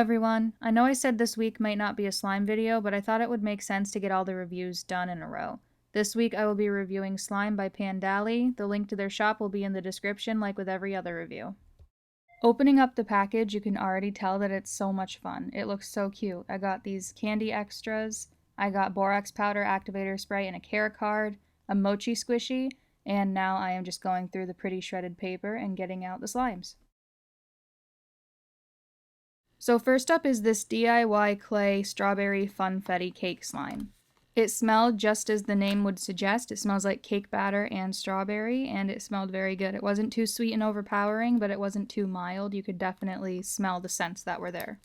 everyone! I know I said this week might not be a slime video, but I thought it would make sense to get all the reviews done in a row. This week I will be reviewing Slime by Pandally. The link to their shop will be in the description like with every other review. Opening up the package, you can already tell that it's so much fun. It looks so cute. I got these candy extras, I got borax powder, activator spray, and a care card, a mochi squishy, and now I am just going through the pretty shredded paper and getting out the slimes. So first up is this DIY clay strawberry funfetti cake slime. It smelled just as the name would suggest. It smells like cake batter and strawberry, and it smelled very good. It wasn't too sweet and overpowering, but it wasn't too mild. You could definitely smell the scents that were there.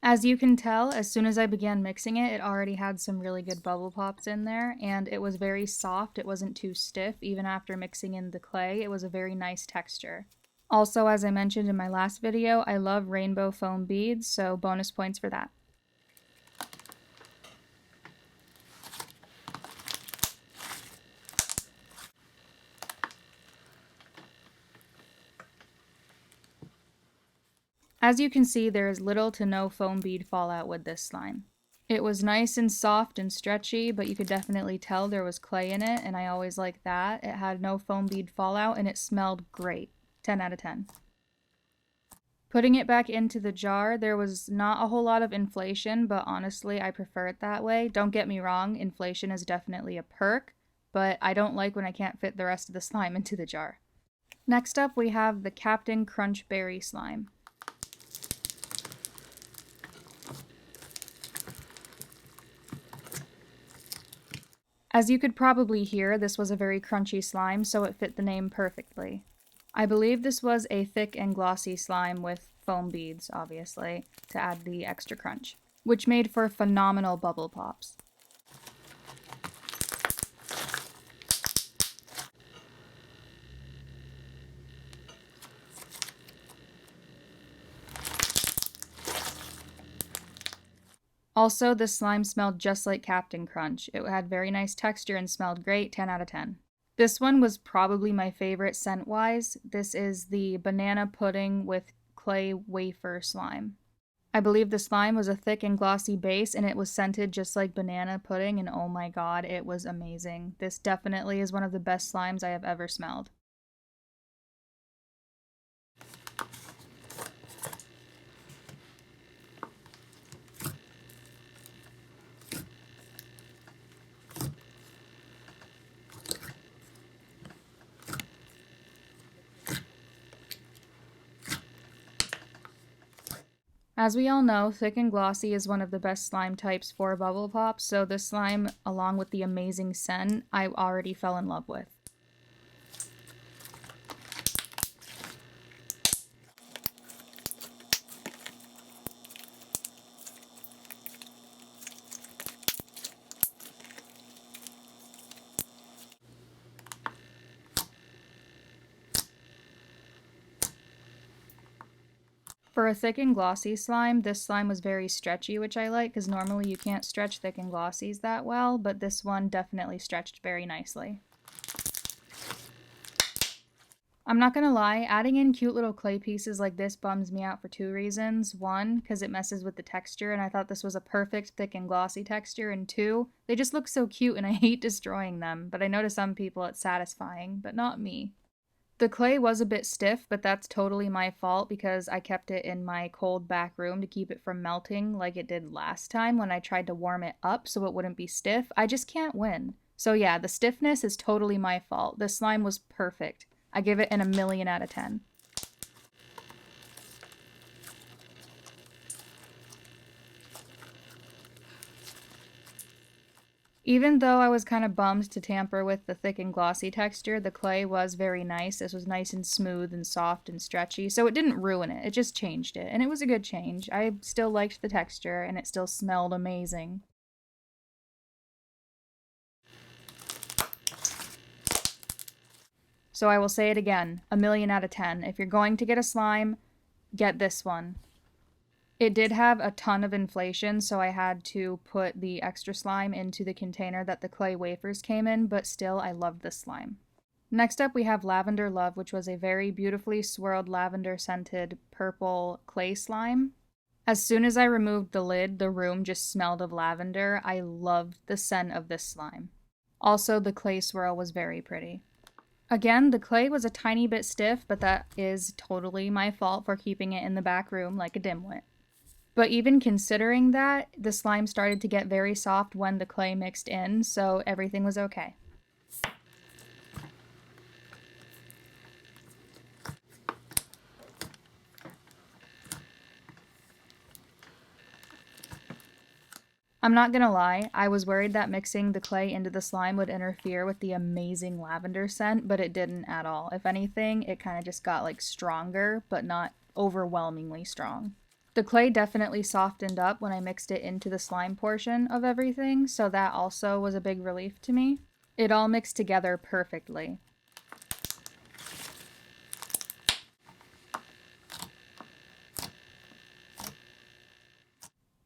As you can tell, as soon as I began mixing it, it already had some really good bubble pops in there, and it was very soft. It wasn't too stiff. Even after mixing in the clay, it was a very nice texture. Also, as I mentioned in my last video, I love rainbow foam beads, so bonus points for that. As you can see, there is little to no foam bead fallout with this slime. It was nice and soft and stretchy, but you could definitely tell there was clay in it, and I always like that. It had no foam bead fallout, and it smelled great. 10 out of 10. Putting it back into the jar, there was not a whole lot of inflation, but honestly, I prefer it that way. Don't get me wrong, inflation is definitely a perk, but I don't like when I can't fit the rest of the slime into the jar. Next up, we have the Captain Crunch Berry Slime. As you could probably hear, this was a very crunchy slime, so it fit the name perfectly. I believe this was a thick and glossy slime with foam beads, obviously, to add the extra crunch, which made for phenomenal bubble pops. Also, this slime smelled just like Captain Crunch. It had very nice texture and smelled great, 10 out of 10. This one was probably my favorite scent-wise. This is the banana pudding with clay wafer slime. I believe the slime was a thick and glossy base, and it was scented just like banana pudding, and oh my god, it was amazing. This definitely is one of the best slimes I have ever smelled. As we all know, thick and glossy is one of the best slime types for bubble pops, so this slime, along with the amazing scent, I already fell in love with. For a thick and glossy slime, this slime was very stretchy, which I like, because normally you can't stretch thick and glossies that well, but this one definitely stretched very nicely. I'm not gonna lie, adding in cute little clay pieces like this bums me out for two reasons. One, because it messes with the texture, and I thought this was a perfect thick and glossy texture, and two, they just look so cute and I hate destroying them, but I know to some people it's satisfying, but not me. The clay was a bit stiff, but that's totally my fault because I kept it in my cold back room to keep it from melting like it did last time when I tried to warm it up so it wouldn't be stiff. I just can't win. So yeah, the stiffness is totally my fault. The slime was perfect. I give it an 1,000,000 out of 10. Even though I was kind of bummed to tamper with the thick and glossy texture, the clay was very nice. This was nice and smooth and soft and stretchy, so it didn't ruin it. It just changed it, and it was a good change. I still liked the texture, and it still smelled amazing. So I will say it again, 1,000,000 out of 10. If you're going to get a slime, get this one. It did have a ton of inflation, so I had to put the extra slime into the container that the clay wafers came in, but still, I loved this slime. Next up, we have Lavender Love, which was a very beautifully swirled lavender-scented purple clay slime. As soon as I removed the lid, the room just smelled of lavender. I loved the scent of this slime. Also, the clay swirl was very pretty. Again, the clay was a tiny bit stiff, but that is totally my fault for keeping it in the back room like a dimwit. But even considering that, the slime started to get very soft when the clay mixed in, so everything was okay. I'm not gonna lie, I was worried that mixing the clay into the slime would interfere with the amazing lavender scent, but it didn't at all. If anything, it kind of just got like stronger, but not overwhelmingly strong. The clay definitely softened up when I mixed it into the slime portion of everything, so that also was a big relief to me. It all mixed together perfectly.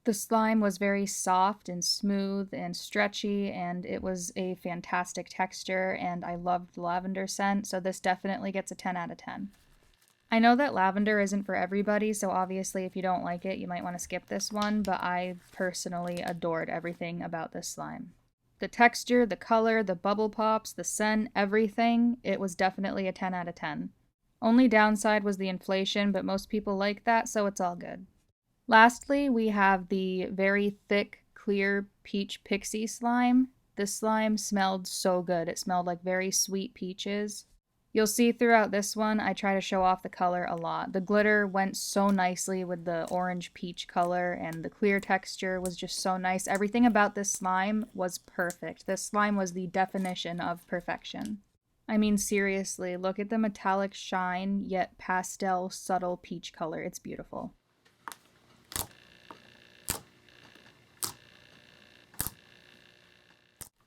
The slime was very soft and smooth and stretchy, and it was a fantastic texture, and I loved the lavender scent, so this definitely gets a 10 out of 10. I know that lavender isn't for everybody, so obviously if you don't like it, you might want to skip this one, but I personally adored everything about this slime. The texture, the color, the bubble pops, the scent, everything, it was definitely a 10 out of 10. Only downside was the inflation, but most people like that, so it's all good. Lastly, we have the very thick, clear peach pixie slime. This slime smelled so good. It smelled like very sweet peaches. You'll see throughout this one, I try to show off the color a lot. The glitter went so nicely with the orange peach color, and the clear texture was just so nice. Everything about this slime was perfect. This slime was the definition of perfection. I mean, seriously, look at the metallic shine, yet pastel, subtle peach color. It's beautiful.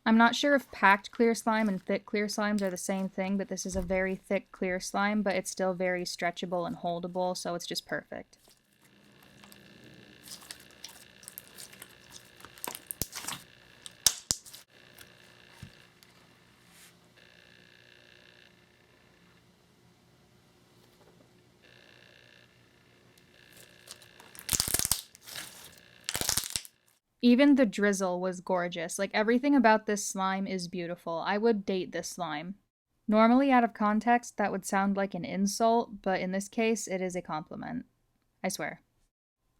I'm not sure if packed clear slime and thick clear slimes are the same thing, but this is a very thick clear slime, but it's still very stretchable and holdable, so it's just perfect. Even the drizzle was gorgeous. Like, everything about this slime is beautiful. I would date this slime. Normally, out of context, that would sound like an insult, but in this case, it is a compliment. I swear.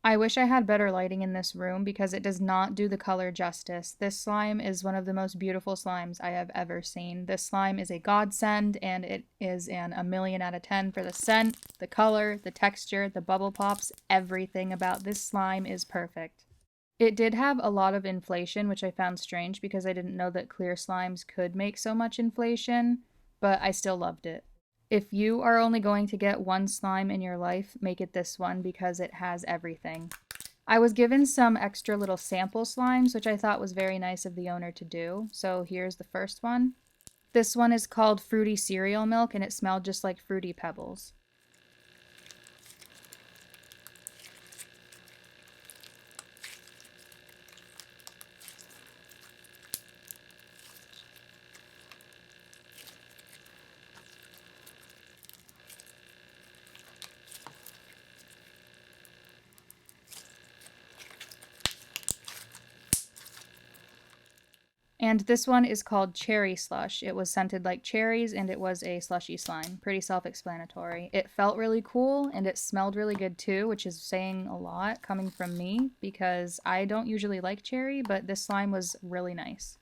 I wish I had better lighting in this room because it does not do the color justice. This slime is one of the most beautiful slimes I have ever seen. This slime is a godsend, and it is an 1,000,000 out of 10 for the scent, the color, the texture, the bubble pops. Everything about this slime is perfect. It did have a lot of inflation, which I found strange because I didn't know that clear slimes could make so much inflation, but I still loved it. If you are only going to get one slime in your life, make it this one because it has everything. I was given some extra little sample slimes, which I thought was very nice of the owner to do. So here's the first one. This one is called Fruity Cereal Milk, and it smelled just like Fruity Pebbles. And this one is called Cherry Slush. It was scented like cherries, and it was a slushy slime. Pretty self-explanatory. It felt really cool, and it smelled really good too, which is saying a lot coming from me, because I don't usually like cherry, but this slime was really nice.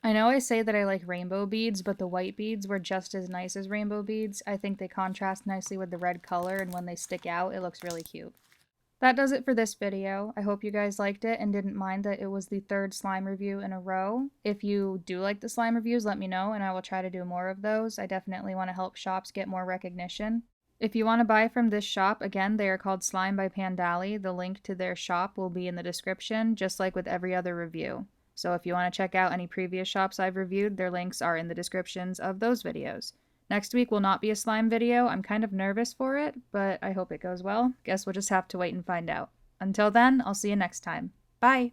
I know I say that I like rainbow beads, but the white beads were just as nice as rainbow beads. I think they contrast nicely with the red color, and when they stick out, it looks really cute. That does it for this video. I hope you guys liked it and didn't mind that it was the third slime review in a row. If you do like the slime reviews, let me know and I will try to do more of those. I definitely want to help shops get more recognition. If you want to buy from this shop, again, they are called Slime by Pandally. The link to their shop will be in the description, just like with every other review. So if you want to check out any previous shops I've reviewed, their links are in the descriptions of those videos. Next week will not be a slime video. I'm kind of nervous for it, but I hope it goes well. Guess we'll just have to wait and find out. Until then, I'll see you next time. Bye!